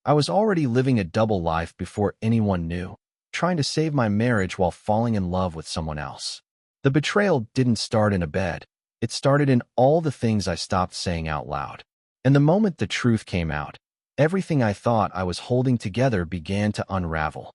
I was already living a double life before anyone knew, trying to save my marriage while falling in love with someone else. The betrayal didn't start in a bed. It started in all the things I stopped saying out loud. And the moment the truth came out, everything I thought I was holding together began to unravel.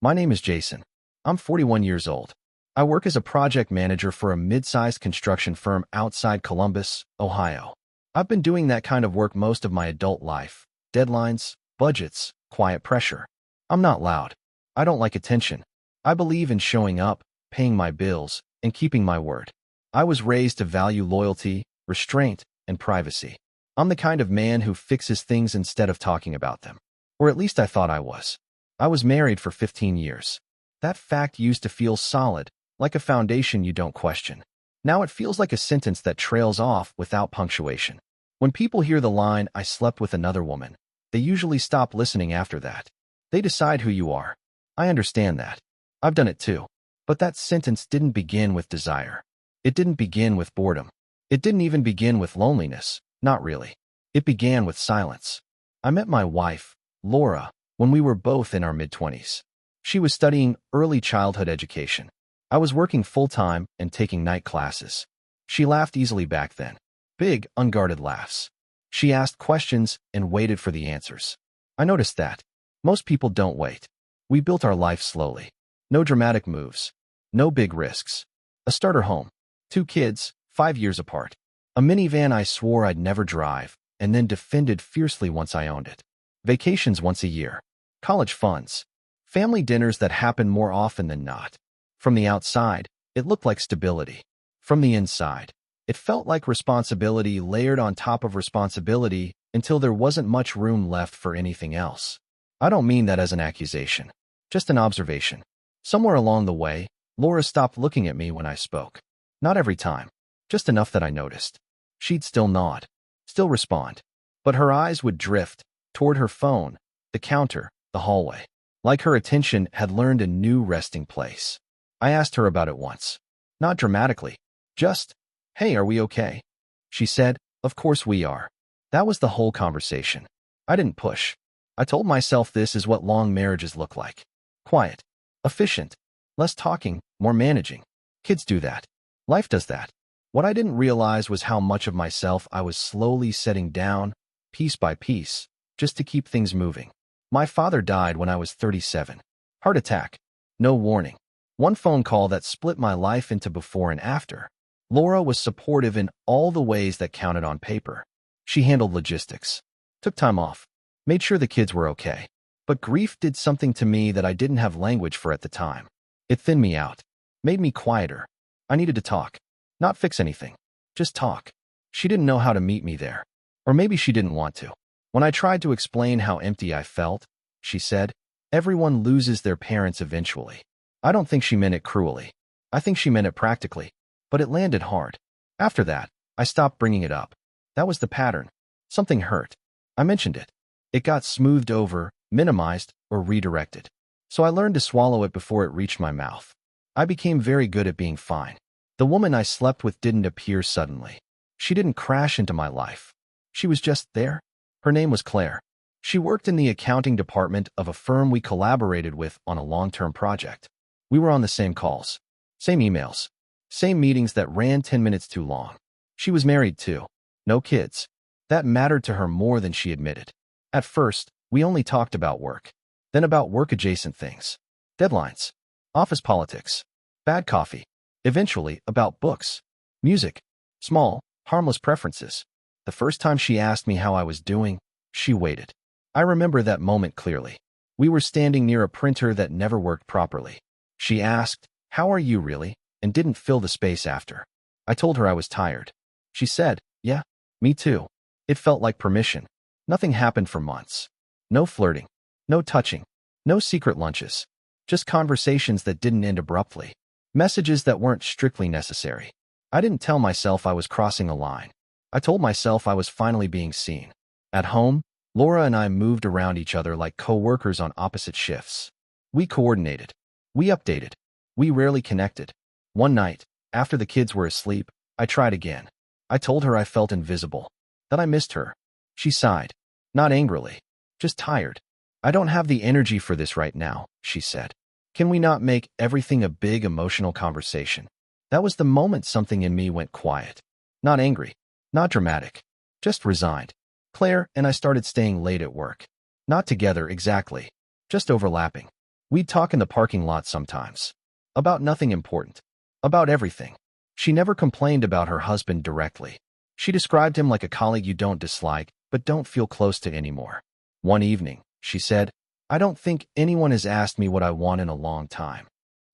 My name is Jason. I'm 41 years old. I work as a project manager for a mid-sized construction firm outside Columbus, Ohio. I've been doing that kind of work most of my adult life. Deadlines, budgets, quiet pressure. I'm not loud. I don't like attention. I believe in showing up, paying my bills, and keeping my word. I was raised to value loyalty, restraint, and privacy. I'm the kind of man who fixes things instead of talking about them. Or at least I thought I was. I was married for 15 years. That fact used to feel solid, like a foundation you don't question. Now it feels like a sentence that trails off without punctuation. When people hear the line, "I slept with another woman," they usually stop listening after that. They decide who you are. I understand that. I've done it too. But that sentence didn't begin with desire. It didn't begin with boredom. It didn't even begin with loneliness. Not really. It began with silence. I met my wife, Laura, when we were both in our mid-20s. She was studying early childhood education. I was working full-time and taking night classes. She laughed easily back then. Big, unguarded laughs. She asked questions and waited for the answers. I noticed that. Most people don't wait. We built our life slowly. No dramatic moves. No big risks. A starter home. 2 kids, 5 years apart. A minivan I swore I'd never drive, and then defended fiercely once I owned it. Vacations once a year. College funds. Family dinners that happen more often than not. From the outside, it looked like stability. From the inside, it felt like responsibility layered on top of responsibility until there wasn't much room left for anything else. I don't mean that as an accusation. Just an observation. Somewhere along the way, Laura stopped looking at me when I spoke. Not every time. Just enough that I noticed. She'd still nod. Still respond. But her eyes would drift toward her phone, the counter, the hallway. Like her attention had learned a new resting place. I asked her about it once. Not dramatically. Just, "Hey, are we okay?" She said, "Of course we are." That was the whole conversation. I didn't push. I told myself this is what long marriages look like. Quiet. Efficient. Less talking, more managing. Kids do that. Life does that. What I didn't realize was how much of myself I was slowly setting down, piece by piece, just to keep things moving. My father died when I was 37. Heart attack. No warning. One phone call that split my life into before and after. Laura was supportive in all the ways that counted on paper. She handled logistics. Took time off. Made sure the kids were okay. But grief did something to me that I didn't have language for at the time. It thinned me out. Made me quieter. I needed to talk. Not fix anything. Just talk. She didn't know how to meet me there. Or maybe she didn't want to. When I tried to explain how empty I felt, she said, "Everyone loses their parents eventually." I don't think she meant it cruelly. I think she meant it practically. But it landed hard. After that, I stopped bringing it up. That was the pattern. Something hurt. I mentioned it. It got smoothed over, minimized, or redirected. So I learned to swallow it before it reached my mouth. I became very good at being fine. The woman I slept with didn't appear suddenly. She didn't crash into my life. She was just there. Her name was Claire. She worked in the accounting department of a firm we collaborated with on a long-term project. We were on the same calls, same emails, same meetings that ran 10 minutes too long. She was married too. No kids. That mattered to her more than she admitted. At first, we only talked about work. Then about work-adjacent things. Deadlines. Office politics. Bad coffee. Eventually, about books. Music. Small, harmless preferences. The first time she asked me how I was doing, she waited. I remember that moment clearly. We were standing near a printer that never worked properly. She asked, "How are you really?" and didn't fill the space after. I told her I was tired. She said, "Yeah, me too." It felt like permission. Nothing happened for months. No flirting. No touching. No secret lunches. Just conversations that didn't end abruptly. Messages that weren't strictly necessary. I didn't tell myself I was crossing a line. I told myself I was finally being seen. At home, Laura and I moved around each other like co-workers on opposite shifts. We coordinated. We updated. We rarely connected. One night, after the kids were asleep, I tried again. I told her I felt invisible, that I missed her. She sighed. Not angrily. Just tired. I don't have the energy for this right now, she said. Can we not make everything a big emotional conversation? That was the moment something in me went quiet. Not angry, not dramatic, just resigned. Claire and I started staying late at work. Not together exactly, just overlapping. We'd talk in the parking lot sometimes. About nothing important. About everything. She never complained about her husband directly. She described him like a colleague you don't dislike, but don't feel close to anymore. One evening, she said, I don't think anyone has asked me what I want in a long time.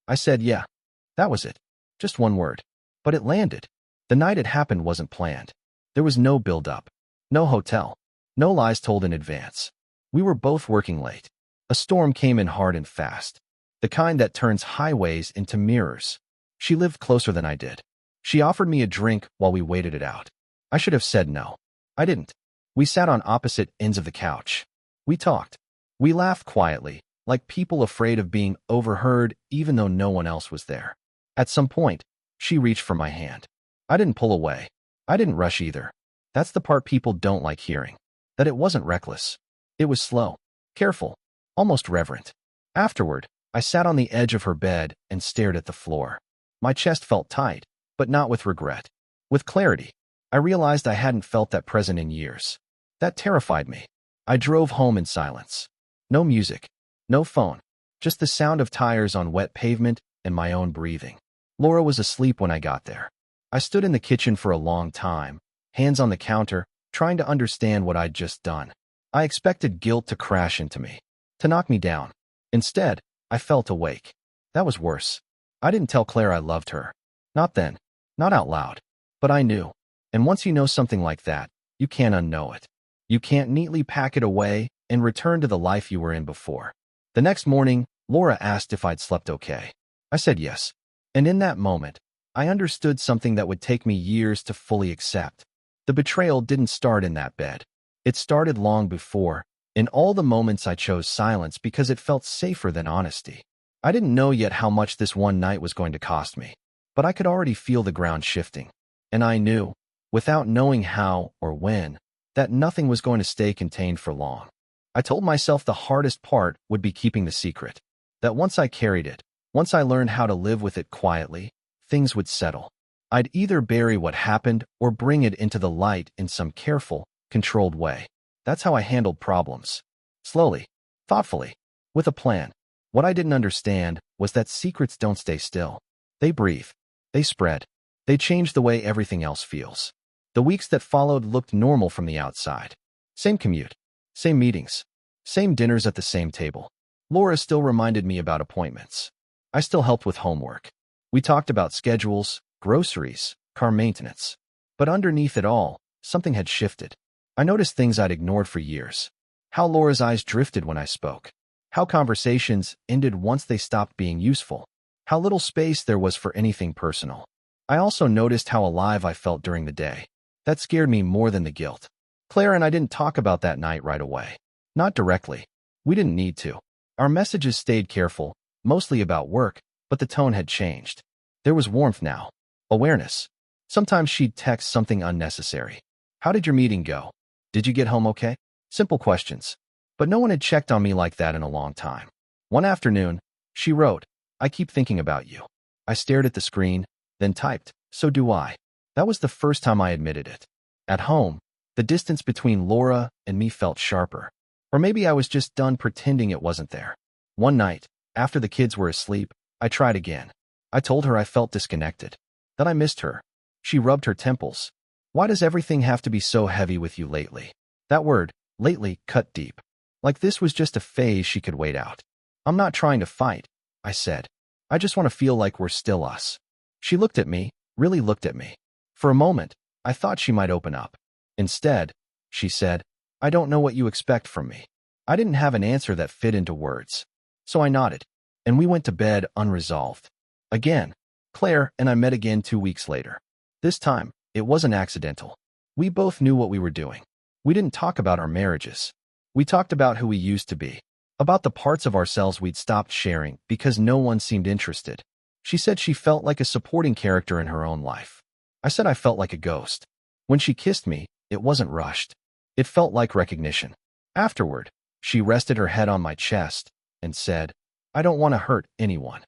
I said, yeah. That was it. Just one word. But it landed. The night it happened wasn't planned. There was no build-up. No hotel. No lies told in advance. We were both working late. A storm came in hard and fast. The kind that turns highways into mirrors. She lived closer than I did. She offered me a drink while we waited it out. I should have said no. I didn't. We sat on opposite ends of the couch. We talked. We laughed quietly, like people afraid of being overheard even though no one else was there. At some point, she reached for my hand. I didn't pull away. I didn't rush either. That's the part people don't like hearing. That it wasn't reckless. It was slow, careful, almost reverent. Afterward, I sat on the edge of her bed and stared at the floor. My chest felt tight, but not with regret. With clarity. I realized I hadn't felt that present in years. That terrified me. I drove home in silence. No music. No phone. Just the sound of tires on wet pavement and my own breathing. Laura was asleep when I got there. I stood in the kitchen for a long time, hands on the counter, trying to understand what I'd just done. I expected guilt to crash into me, to knock me down. Instead, I felt awake. That was worse. I didn't tell Claire I loved her. Not then. Not out loud. But I knew. And once you know something like that, you can't unknow it. You can't neatly pack it away and return to the life you were in before. The next morning, Laura asked if I'd slept okay. I said yes. And in that moment, I understood something that would take me years to fully accept. The betrayal didn't start in that bed. It started long before, in all the moments I chose silence because it felt safer than honesty. I didn't know yet how much this one night was going to cost me, but I could already feel the ground shifting. And I knew, without knowing how or when, that nothing was going to stay contained for long. I told myself the hardest part would be keeping the secret. That once I carried it, once I learned how to live with it quietly, things would settle. I'd either bury what happened or bring it into the light in some careful, controlled way. That's how I handled problems. Slowly, thoughtfully, with a plan. What I didn't understand was that secrets don't stay still. They breathe. They spread. They change the way everything else feels. The weeks that followed looked normal from the outside. Same commute. Same meetings. Same dinners at the same table. Laura still reminded me about appointments. I still helped with homework. We talked about schedules, groceries, car maintenance. But underneath it all, something had shifted. I noticed things I'd ignored for years. How Laura's eyes drifted when I spoke. How conversations ended once they stopped being useful. How little space there was for anything personal. I also noticed how alive I felt during the day. That scared me more than the guilt. Claire and I didn't talk about that night right away. Not directly. We didn't need to. Our messages stayed careful, mostly about work, but the tone had changed. There was warmth now. Awareness. Sometimes she'd text something unnecessary. How did your meeting go? Did you get home okay? Simple questions. But no one had checked on me like that in a long time. One afternoon, she wrote, I keep thinking about you. I stared at the screen, then typed, so do I. That was the first time I admitted it. At home, the distance between Laura and me felt sharper. Or maybe I was just done pretending it wasn't there. One night, after the kids were asleep, I tried again. I told her I felt disconnected. That I missed her. She rubbed her temples. Why does everything have to be so heavy with you lately? That word, lately, cut deep. Like this was just a phase she could wait out. I'm not trying to fight, I said. I just want to feel like we're still us. She looked at me, really looked at me. For a moment, I thought she might open up. Instead, she said, I don't know what you expect from me. I didn't have an answer that fit into words. So I nodded, and we went to bed unresolved. Again, Claire and I met again 2 weeks later. This time, it wasn't accidental. We both knew what we were doing. We didn't talk about our marriages. We talked about who we used to be, about the parts of ourselves we'd stopped sharing because no one seemed interested. She said she felt like a supporting character in her own life. I said I felt like a ghost. When she kissed me, it wasn't rushed. It felt like recognition. Afterward, She rested her head on my chest and said, "I don't want to hurt anyone."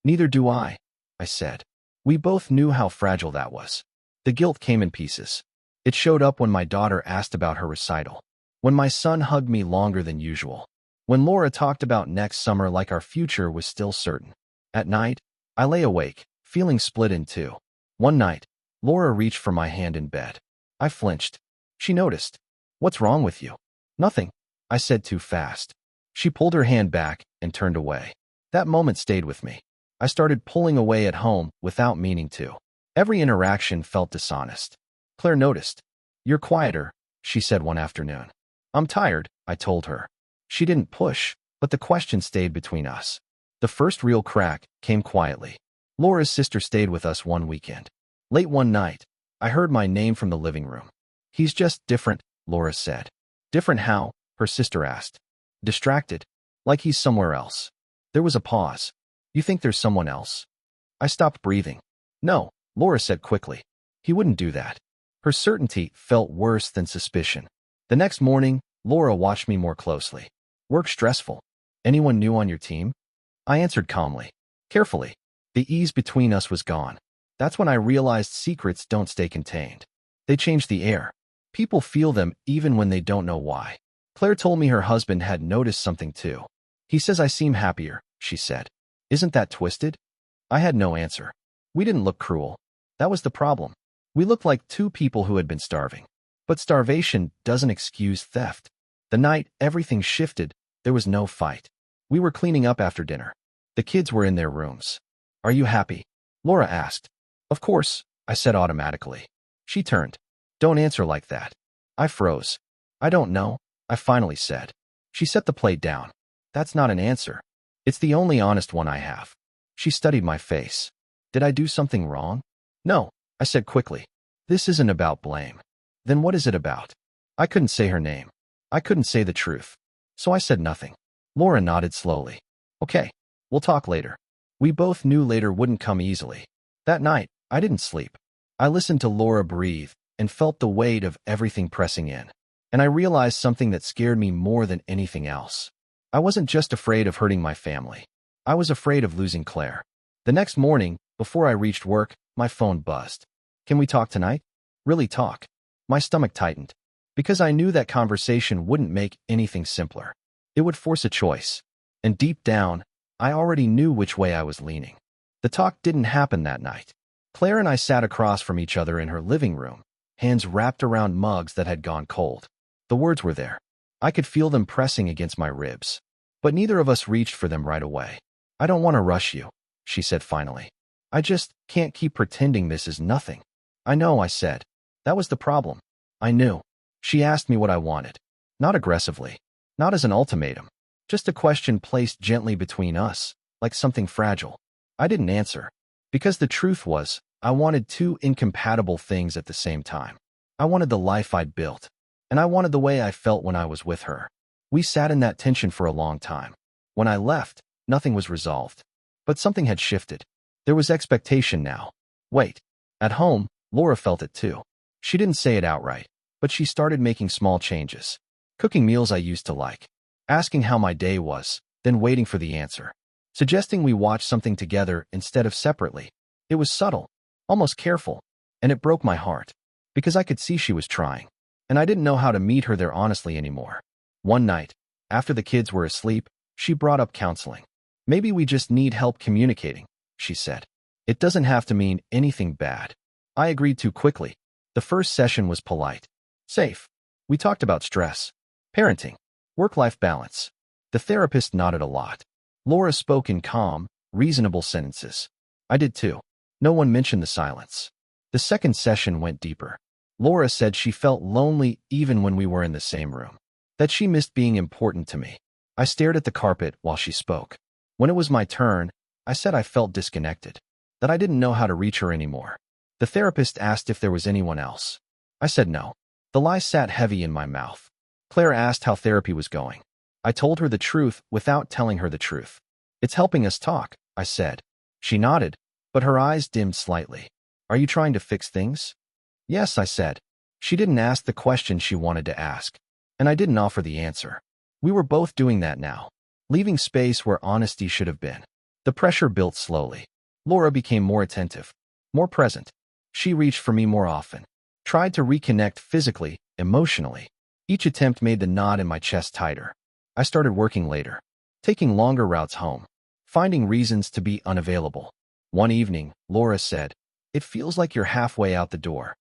"Neither do I said. We both knew how fragile that was. The guilt came in pieces. It showed up when my daughter asked about her recital, when my son hugged me longer than usual, when Laura talked about next summer like our future was still certain. At night, I lay awake, feeling split in two. One night, Laura reached for my hand in bed. I flinched. She noticed. "What's wrong with you?" "Nothing," I said too fast. She pulled her hand back and turned away. That moment stayed with me. I started pulling away at home without meaning to. Every interaction felt dishonest. Claire noticed. "You're quieter," she said one afternoon. "I'm tired," I told her. She didn't push, but the question stayed between us. The first real crack came quietly. Laura's sister stayed with us one weekend. Late one night, I heard my name from the living room. "He's just different," Laura said. "Different how?" her sister asked. "Distracted. Like he's somewhere else." There was a pause. "You think there's someone else?" I stopped breathing. "No," Laura said quickly. "He wouldn't do that." Her certainty felt worse than suspicion. The next morning, Laura watched me more closely. "Work stressful. Anyone new on your team?" I answered calmly. Carefully. The ease between us was gone. That's when I realized secrets don't stay contained. They change the air. People feel them even when they don't know why. Claire told me her husband had noticed something too. "He says I seem happier," she said. "Isn't that twisted?" I had no answer. We didn't look cruel. That was the problem. We looked like two people who had been starving. But starvation doesn't excuse theft. The night everything shifted, there was no fight. We were cleaning up after dinner. The kids were in their rooms. "Are you happy?" Laura asked. "Of course," I said automatically. She turned. "Don't answer like that." I froze. "I don't know," I finally said. She set the plate down. "That's not an answer. It's the only honest one I have." She studied my face. "Did I do something wrong?" "No," I said quickly. "This isn't about blame." "Then what is it about?" I couldn't say her name. I couldn't say the truth. So I said nothing. Laura nodded slowly. "Okay, we'll talk later." We both knew later wouldn't come easily. That night, I didn't sleep. I listened to Laura breathe and felt the weight of everything pressing in. And I realized something that scared me more than anything else. I wasn't just afraid of hurting my family. I was afraid of losing Claire. The next morning, before I reached work, my phone buzzed. "Can we talk tonight?" Really talk. My stomach tightened. Because I knew that conversation wouldn't make anything simpler. It would force a choice. And deep down, I already knew which way I was leaning. The talk didn't happen that night. Claire and I sat across from each other in her living room, hands wrapped around mugs that had gone cold. The words were there. I could feel them pressing against my ribs. But neither of us reached for them right away. "I don't want to rush you," she said finally. "I just can't keep pretending this is nothing." "I know," I said. That was the problem. I knew. She asked me what I wanted. Not aggressively. Not as an ultimatum. Just a question placed gently between us, like something fragile. I didn't answer. Because the truth was, I wanted two incompatible things at the same time. I wanted the life I'd built. And I wanted the way I felt when I was with her. We sat in that tension for a long time. When I left, nothing was resolved. But something had shifted. There was expectation now. Wait. At home, Laura felt it too. She didn't say it outright, but she started making small changes. Cooking meals I used to like. Asking how my day was, then waiting for the answer. Suggesting we watch something together instead of separately. It was subtle, almost careful, and it broke my heart. Because I could see she was trying. And I didn't know how to meet her there honestly anymore. One night, after the kids were asleep, she brought up counseling. "Maybe we just need help communicating," she said. "It doesn't have to mean anything bad." I agreed too quickly. The first session was polite. Safe. We talked about stress, parenting, work-life balance. The therapist nodded a lot. Laura spoke in calm, reasonable sentences. I did too. No one mentioned the silence. The second session went deeper. Laura said she felt lonely even when we were in the same room. That she missed being important to me. I stared at the carpet while she spoke. When it was my turn, I said I felt disconnected. That I didn't know how to reach her anymore. The therapist asked if there was anyone else. I said no. The lie sat heavy in my mouth. Claire asked how therapy was going. I told her the truth without telling her the truth. "It's helping us talk," I said. She nodded, but her eyes dimmed slightly. "Are you trying to fix things?" "Yes," I said. She didn't ask the question she wanted to ask, and I didn't offer the answer. We were both doing that now, leaving space where honesty should have been. The pressure built slowly. Laura became more attentive, more present. She reached for me more often, tried to reconnect physically, emotionally. Each attempt made the knot in my chest tighter. I started working later, taking longer routes home, finding reasons to be unavailable. One evening, Laura said, "It feels like you're halfway out the door."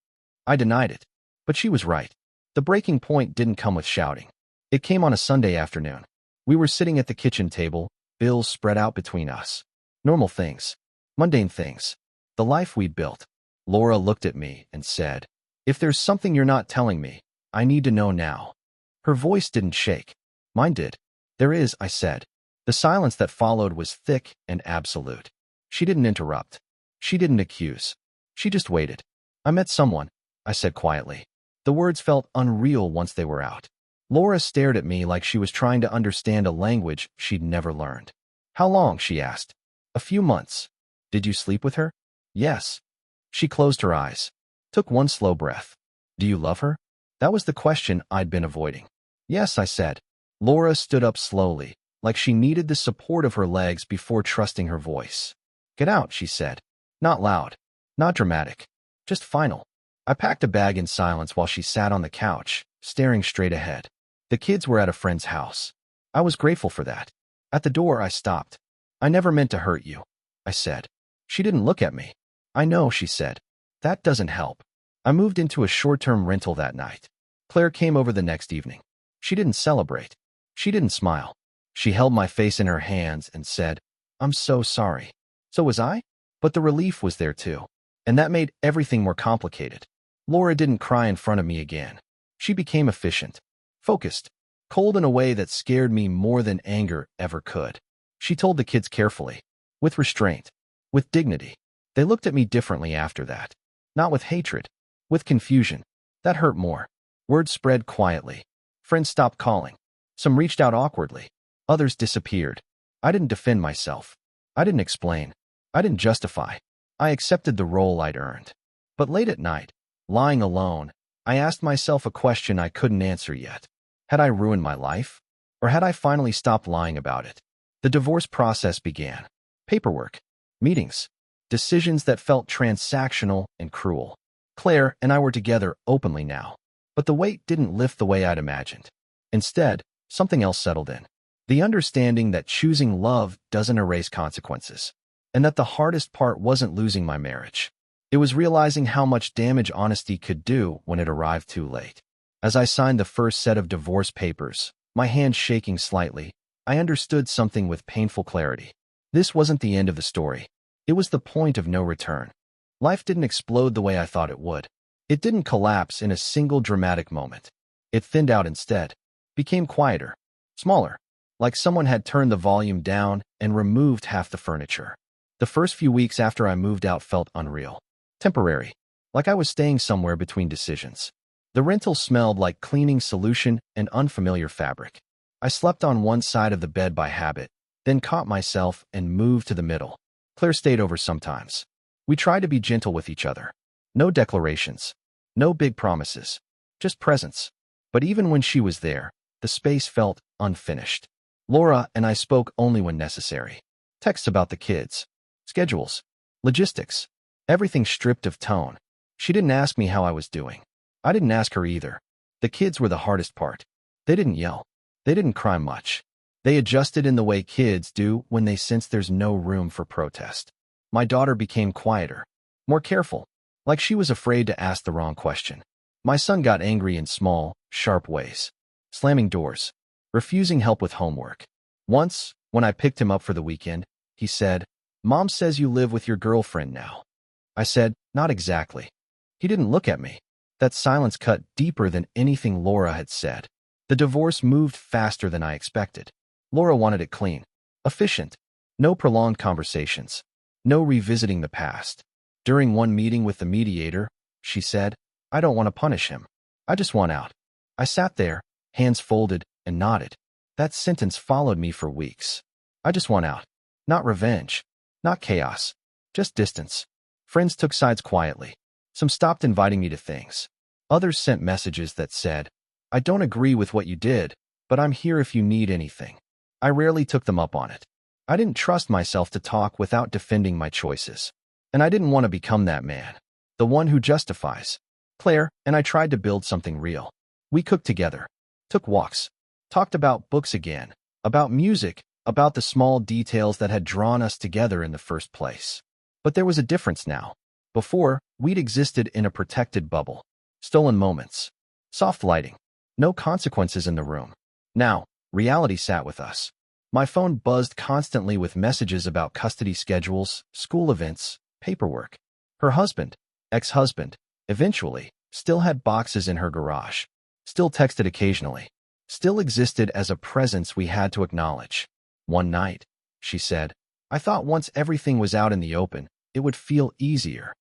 I denied it, but she was right. The breaking point didn't come with shouting. It came on a Sunday afternoon. We were sitting at the kitchen table, bills spread out between us. Normal things, mundane things, the life we'd built. Laura looked at me and said, "If there's something you're not telling me, I need to know now." Her voice didn't shake. Mine did. "There is," I said. The silence that followed was thick and absolute. She didn't interrupt. She didn't accuse. She just waited. "I met someone," I said quietly. The words felt unreal once they were out. Laura stared at me like she was trying to understand a language she'd never learned. "How long?" she asked. "A few months." "Did you sleep with her?" "Yes." She closed her eyes, took one slow breath. "Do you love her?" That was the question I'd been avoiding. "Yes," I said. Laura stood up slowly, like she needed the support of her legs before trusting her voice. "Get out," she said. Not loud, not dramatic, just final. I packed a bag in silence while she sat on the couch, staring straight ahead. The kids were at a friend's house. I was grateful for that. At the door, I stopped. "I never meant to hurt you," I said. She didn't look at me. "I know," she said. "That doesn't help." I moved into a short-term rental that night. Claire came over the next evening. She didn't celebrate. She didn't smile. She held my face in her hands and said, "I'm so sorry." So was I? But the relief was there too. And that made everything more complicated. Laura didn't cry in front of me again. She became efficient, focused, cold in a way that scared me more than anger ever could. She told the kids carefully, with restraint, with dignity. They looked at me differently after that. Not with hatred, with confusion. That hurt more. Word spread quietly. Friends stopped calling. Some reached out awkwardly. Others disappeared. I didn't defend myself. I didn't explain. I didn't justify. I accepted the role I'd earned. But late at night, lying alone, I asked myself a question I couldn't answer yet. Had I ruined my life? Or had I finally stopped lying about it? The divorce process began. Paperwork, meetings, decisions that felt transactional and cruel. Claire and I were together openly now. But the weight didn't lift the way I'd imagined. Instead, something else settled in. The understanding that choosing love doesn't erase consequences. And that the hardest part wasn't losing my marriage. It was realizing how much damage honesty could do when it arrived too late. As I signed the first set of divorce papers, my hands shaking slightly, I understood something with painful clarity. This wasn't the end of the story. It was the point of no return. Life didn't explode the way I thought it would. It didn't collapse in a single dramatic moment. It thinned out instead, became quieter, smaller, like someone had turned the volume down and removed half the furniture. The first few weeks after I moved out felt unreal, temporary, like I was staying somewhere between decisions. The rental smelled like cleaning solution and unfamiliar fabric. I slept on one side of the bed by habit, then caught myself and moved to the middle. Claire stayed over sometimes. We tried to be gentle with each other. No declarations, no big promises, just presence. But even when she was there, the space felt unfinished. Laura and I spoke only when necessary. Texts about the kids, schedules, logistics, everything stripped of tone. She didn't ask me how I was doing. I didn't ask her either. The kids were the hardest part. They didn't yell. They didn't cry much. They adjusted in the way kids do when they sense there's no room for protest. My daughter became quieter, more careful, like she was afraid to ask the wrong question. My son got angry in small, sharp ways, slamming doors, refusing help with homework. Once, when I picked him up for the weekend, he said, "Mom says you live with your girlfriend now." I said, "Not exactly." He didn't look at me. That silence cut deeper than anything Laura had said. The divorce moved faster than I expected. Laura wanted it clean, efficient, no prolonged conversations, no revisiting the past. During one meeting with the mediator, she said, "I don't want to punish him. I just want out." I sat there, hands folded, and nodded. That sentence followed me for weeks. I just want out. Not revenge, not chaos, just distance. Friends took sides quietly. Some stopped inviting me to things. Others sent messages that said, "I don't agree with what you did, but I'm here if you need anything. I rarely took them up on it. I didn't trust myself to talk without defending my choices. And I didn't want to become that man, the one who justifies. Claire and I tried to build something real. We cooked together, took walks, talked about books again, about music, about the small details that had drawn us together in the first place. But there was a difference now. Before, we'd existed in a protected bubble. Stolen moments. Soft lighting. No consequences in the room. Now, reality sat with us. My phone buzzed constantly with messages about custody schedules, school events, paperwork. Her husband, ex-husband, eventually, still had boxes in her garage. Still texted occasionally. Still existed as a presence we had to acknowledge. One night, she said, I thought once everything was out in the open, it would feel easier.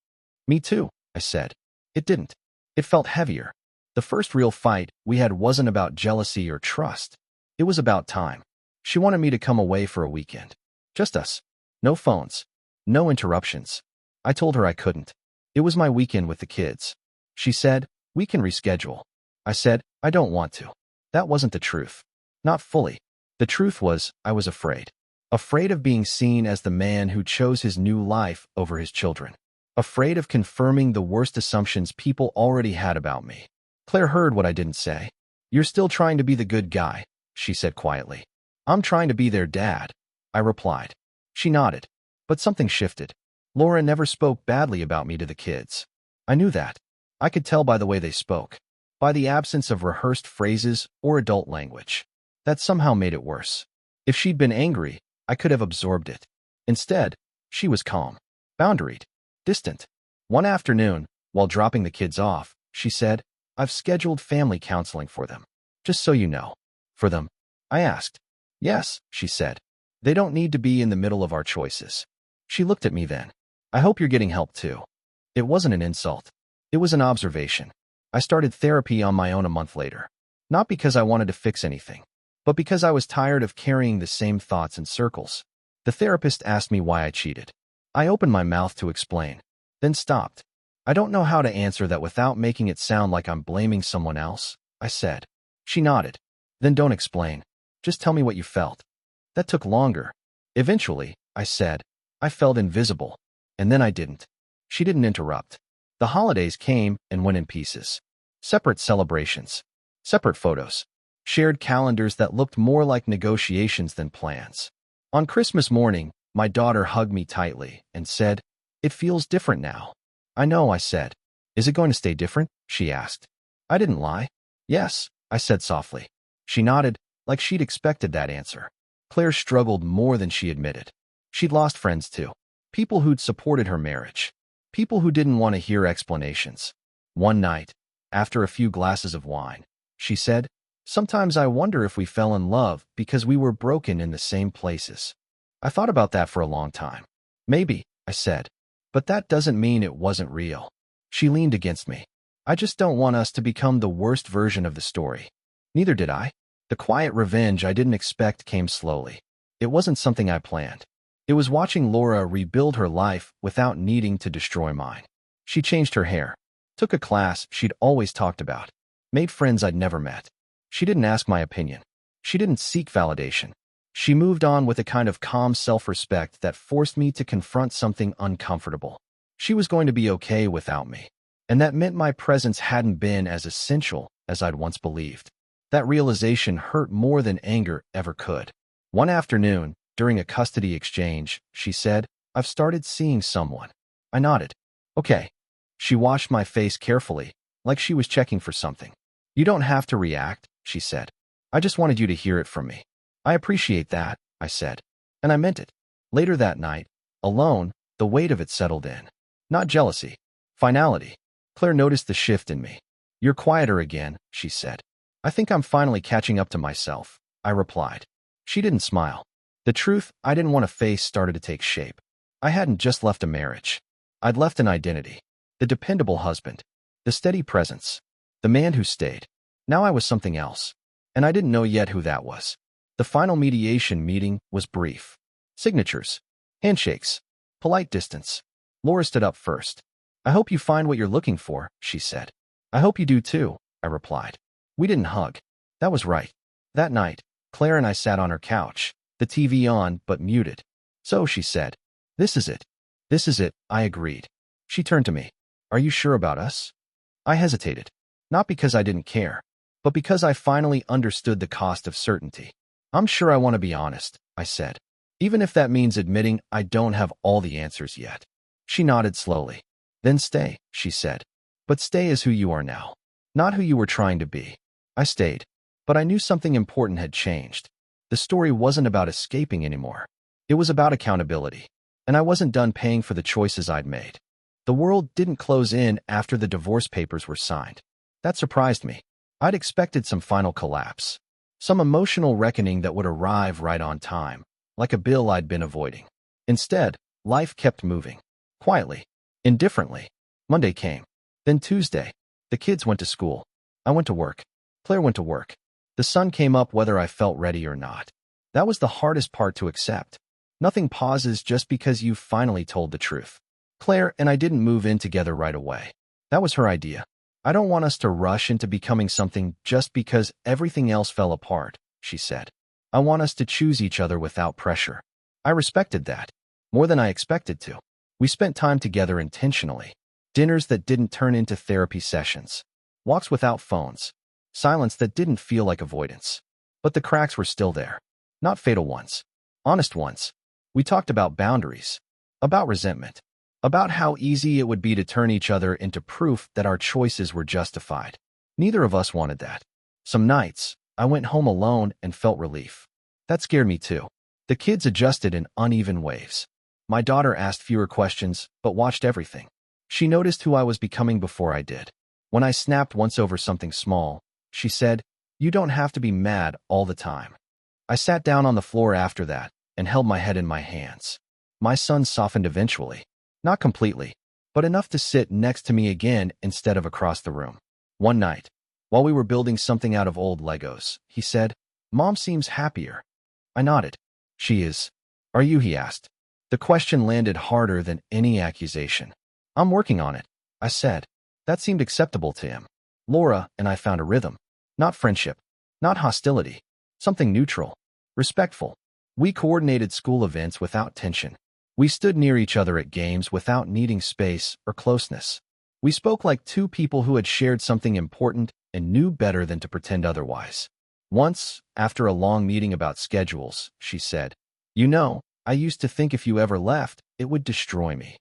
Me too, I said. It didn't. It felt heavier. The first real fight we had wasn't about jealousy or trust. It was about time. She wanted me to come away for a weekend. Just us. No phones. No interruptions. I told her I couldn't. It was my weekend with the kids. She said, we can reschedule. I said, I don't want to. That wasn't the truth. Not fully. The truth was, I was afraid. Afraid of being seen as the man who chose his new life over his children. Afraid of confirming the worst assumptions people already had about me. Claire heard what I didn't say. You're still trying to be the good guy, she said quietly. I'm trying to be their dad, I replied. She nodded. But something shifted. Laura never spoke badly about me to the kids. I knew that. I could tell by the way they spoke. By the absence of rehearsed phrases or adult language. That somehow made it worse. If she'd been angry, I could have absorbed it. Instead, she was calm, boundaried, distant. One afternoon, while dropping the kids off, she said, I've scheduled family counseling for them. Just so you know. For them? I asked. Yes, she said. They don't need to be in the middle of our choices. She looked at me then. I hope you're getting help too. It wasn't an insult. It was an observation. I started therapy on my own a month later. Not because I wanted to fix anything, but because I was tired of carrying the same thoughts in circles. The therapist asked me why I cheated. I opened my mouth to explain, then stopped. I don't know how to answer that without making it sound like I'm blaming someone else, I said. She nodded. Then don't explain. Just tell me what you felt. That took longer. Eventually, I said, I felt invisible. And then I didn't. She didn't interrupt. The holidays came and went in pieces. Separate celebrations. Separate photos. Shared calendars that looked more like negotiations than plans. On Christmas morning, my daughter hugged me tightly and said, It feels different now. I know, I said. Is it going to stay different? She asked. I didn't lie. Yes, I said softly. She nodded, like she'd expected that answer. Claire struggled more than she admitted. She'd lost friends too. People who'd supported her marriage. People who didn't want to hear explanations. One night, after a few glasses of wine, she said, Sometimes I wonder if we fell in love because we were broken in the same places. I thought about that for a long time. Maybe, I said. But that doesn't mean it wasn't real. She leaned against me. I just don't want us to become the worst version of the story. Neither did I. The quiet revenge I didn't expect came slowly. It wasn't something I planned. It was watching Laura rebuild her life without needing to destroy mine. She changed her hair, took a class she'd always talked about, made friends I'd never met. She didn't ask my opinion. She didn't seek validation. She moved on with a kind of calm self-respect that forced me to confront something uncomfortable. She was going to be okay without me. And that meant my presence hadn't been as essential as I'd once believed. That realization hurt more than anger ever could. One afternoon, during a custody exchange, she said, I've started seeing someone. I nodded. Okay. She washed my face carefully, like she was checking for something. You don't have to react, she said. I just wanted you to hear it from me. I appreciate that, I said. And I meant it. Later that night, alone, the weight of it settled in. Not jealousy. Finality. Claire noticed the shift in me. You're quieter again, she said. I think I'm finally catching up to myself, I replied. She didn't smile. The truth I didn't want to face started to take shape. I hadn't just left a marriage. I'd left an identity. The dependable husband. The steady presence. The man who stayed. Now I was something else. And I didn't know yet who that was. The final mediation meeting was brief. Signatures. Handshakes. Polite distance. Laura stood up first. I hope you find what you're looking for, she said. I hope you do too, I replied. We didn't hug. That was right. That night, Claire and I sat on her couch, the TV on but muted. So, she said, "This is it. This is it," I agreed. She turned to me. "Are you sure about us?" I hesitated. Not because I didn't care, but because I finally understood the cost of certainty. "I'm sure I want to be honest," I said. "Even if that means admitting I don't have all the answers yet." She nodded slowly. "Then stay," she said. "But stay as who you are now, not who you were trying to be." I stayed, but I knew something important had changed. The story wasn't about escaping anymore. It was about accountability, and I wasn't done paying for the choices I'd made. The world didn't close in after the divorce papers were signed. That surprised me. I'd expected some final collapse, some emotional reckoning that would arrive right on time, like a bill I'd been avoiding. Instead, life kept moving, quietly, indifferently. Monday came. Then Tuesday. The kids went to school. I went to work. Claire went to work. The sun came up whether I felt ready or not. That was the hardest part to accept. Nothing pauses just because you've finally told the truth. Claire and I didn't move in together right away. That was her idea. "I don't want us to rush into becoming something just because everything else fell apart," she said. "I want us to choose each other without pressure." I respected that, more than I expected to. We spent time together intentionally. Dinners that didn't turn into therapy sessions. Walks without phones. Silence that didn't feel like avoidance. But the cracks were still there. Not fatal ones. Honest ones. We talked about boundaries. About resentment. About how easy it would be to turn each other into proof that our choices were justified. Neither of us wanted that. Some nights, I went home alone and felt relief. That scared me too. The kids adjusted in uneven waves. My daughter asked fewer questions, but watched everything. She noticed who I was becoming before I did. When I snapped once over something small, she said, "You don't have to be mad all the time." I sat down on the floor after that and held my head in my hands. My son softened eventually. Not completely, but enough to sit next to me again instead of across the room. One night, while we were building something out of old Legos, he said, "Mom seems happier." I nodded. "She is. Are you?" he asked. The question landed harder than any accusation. "I'm working on it," I said. That seemed acceptable to him. Laura and I found a rhythm. Not friendship. Not hostility. Something neutral. Respectful. We coordinated school events without tension. We stood near each other at games without needing space or closeness. We spoke like two people who had shared something important and knew better than to pretend otherwise. Once, after a long meeting about schedules, she said, "You know, I used to think if you ever left, it would destroy me."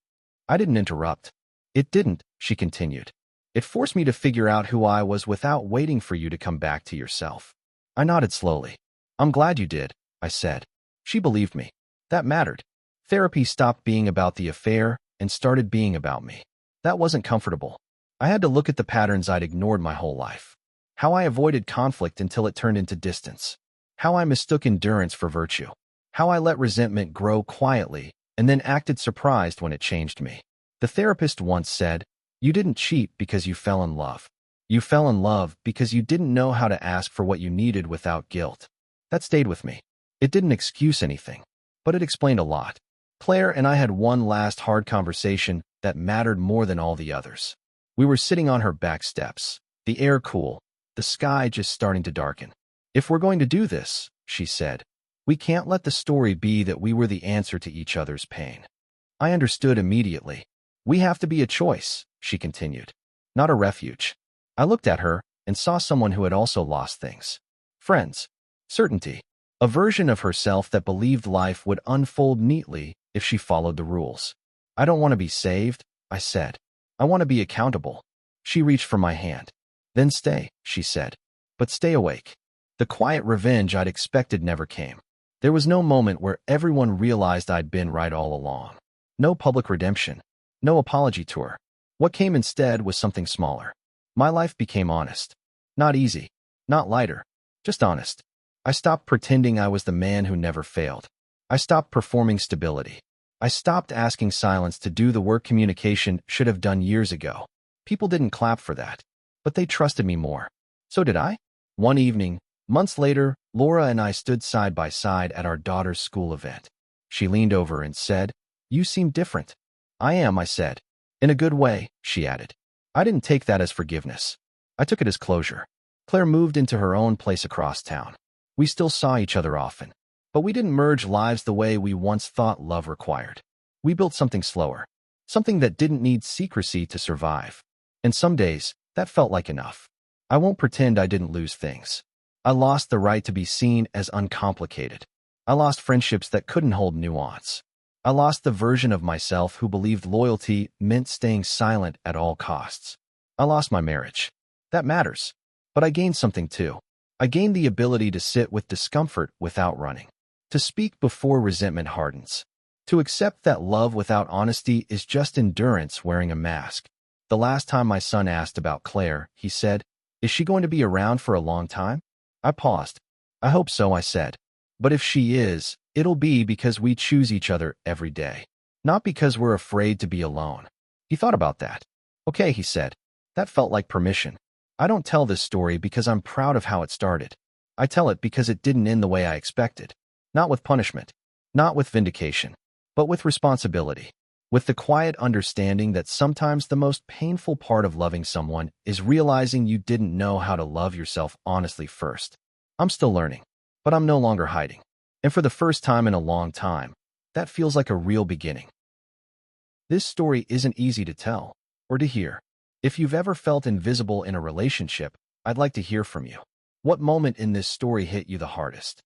I didn't interrupt. "It didn't," she continued. "It forced me to figure out who I was without waiting for you to come back to yourself." I nodded slowly. "I'm glad you did," I said. She believed me. That mattered. Therapy stopped being about the affair and started being about me. That wasn't comfortable. I had to look at the patterns I'd ignored my whole life. How I avoided conflict until it turned into distance. How I mistook endurance for virtue. How I let resentment grow quietly and then acted surprised when it changed me. The therapist once said, "You didn't cheat because you fell in love. You fell in love because you didn't know how to ask for what you needed without guilt." That stayed with me. It didn't excuse anything, but it explained a lot. Claire and I had one last hard conversation that mattered more than all the others. We were sitting on her back steps, the air cool, the sky just starting to darken. "If we're going to do this," she said, "we can't let the story be that we were the answer to each other's pain." I understood immediately. "We have to be a choice," she continued, "not a refuge." I looked at her and saw someone who had also lost things. Friends. Certainty. A version of herself that believed life would unfold neatly if she followed the rules. "I don't want to be saved," I said. "I want to be accountable." She reached for my hand. "Then stay," she said. "But stay awake." The quiet revenge I'd expected never came. There was no moment where everyone realized I'd been right all along. No public redemption. No apology tour. What came instead was something smaller. My life became honest. Not easy. Not lighter. Just honest. I stopped pretending I was the man who never failed. I stopped performing stability. I stopped asking silence to do the work communication should have done years ago. People didn't clap for that, but they trusted me more. So did I. One evening, months later, Laura and I stood side by side at our daughter's school event. She leaned over and said, "You seem different." "I am," I said. "In a good way," she added. I didn't take that as forgiveness. I took it as closure. Claire moved into her own place across town. We still saw each other often, but we didn't merge lives the way we once thought love required. We built something slower, something that didn't need secrecy to survive. And some days, that felt like enough. I won't pretend I didn't lose things. I lost the right to be seen as uncomplicated. I lost friendships that couldn't hold nuance. I lost the version of myself who believed loyalty meant staying silent at all costs. I lost my marriage. That matters. But I gained something too. I gained the ability to sit with discomfort without running, to speak before resentment hardens, to accept that love without honesty is just endurance wearing a mask. The last time my son asked about Claire, he said, "Is she going to be around for a long time?" I paused. "I hope so," I said. "But if she is, it'll be because we choose each other every day, not because we're afraid to be alone." He thought about that. "Okay," he said. That felt like permission. I don't tell this story because I'm proud of how it started. I tell it because it didn't end the way I expected. Not with punishment, not with vindication, but with responsibility. With the quiet understanding that sometimes the most painful part of loving someone is realizing you didn't know how to love yourself honestly first. I'm still learning, but I'm no longer hiding. And for the first time in a long time, that feels like a real beginning. This story isn't easy to tell or to hear. If you've ever felt invisible in a relationship, I'd like to hear from you. What moment in this story hit you the hardest?